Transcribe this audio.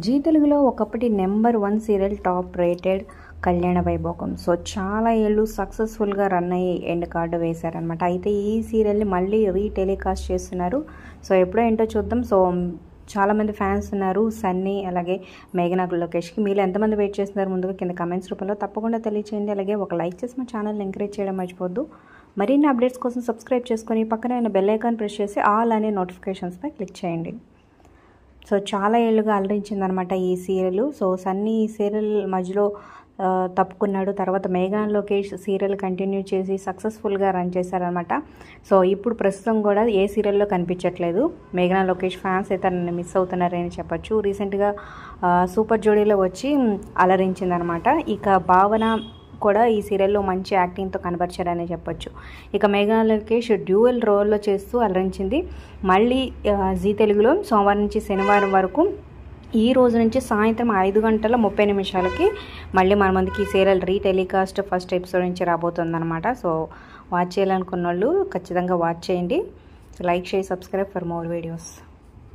G తెలుగులో ఒకప్పటి number 1 serial top rated కళ్యాణ వైభోగం. సో చాలా ఏళ్ళు సక్సెస్ఫుల్గా రన్ అయ్యి ఎండ్ కార్డు వేశారనమాట. అయితే ఈ సీరియల్ని మళ్ళీ రీటెలికాస్ట్ చేస్తున్నారు. సో ఎప్పుడో ఏంటో చూద్దాం. సో చాలామంది ఫ్యాన్స్ ఉన్నారు సన్నీ అలాగే మేఘనా లోకేష్కి. మీరు ఎంతమంది వెయిట్ చేస్తున్నారు ముందుగా కింద కమెంట్స్ రూపంలో తప్పకుండా తెలియచేయండి. అలాగే ఒక లైక్ చేసి మా ఛానల్ని ఎంకరేజ్ చేయడం మర్చిపోద్దు. మరిన్ని అప్డేట్స్ కోసం సబ్స్క్రైబ్ చేసుకొని పక్కన ఉన్న బెల్ ఐకాన్ ప్రెస్ చేసి ఆల్ అనే నోటిఫికేషన్స్పై క్లిక్ చేయండి. సో చాలా ఏళ్ళుగా అలరించిందనమాట ఈ సీరియల్. సో సన్నీ ఈ సీరియల్ మధ్యలో తప్పుకున్నాడు. తర్వాత మేఘనా లోకేష్ సీరియల్ కంటిన్యూ చేసి సక్సెస్ఫుల్గా రన్ చేశారనమాట. సో ఇప్పుడు ప్రస్తుతం కూడా ఏ సీరియల్లో కనిపించట్లేదు. మేఘనా లోకేష్ ఫ్యాన్స్ అయితే నన్ను మిస్ అవుతున్నారని చెప్పొచ్చు. రీసెంట్గా సూపర్ జోడీలో వచ్చి అలరించిందనమాట. ఇక భావన కూడా ఈ సీరియల్లో మంచి యాక్టింగ్తో కనబరిచారని చెప్పొచ్చు. ఇక మేఘనా లోకేష్ డ్యూయల్ రోల్లో చేస్తూ అలరించింది. మళ్ళీ జీ తెలుగులో సోమవారం నుంచి శనివారం వరకు ఈ రోజు నుంచి సాయంత్రం 5:30 మళ్ళీ మన ముందుకి ఈ సీరియల్ రీటెలికాస్ట్ ఫస్ట్ ఎపిసోడ్ నుంచి రాబోతుందన్నమాట. సో వాచ్ చేయాలనుకున్న వాళ్ళు ఖచ్చితంగా వాచ్ చేయండి. Like share subscribe for more videos.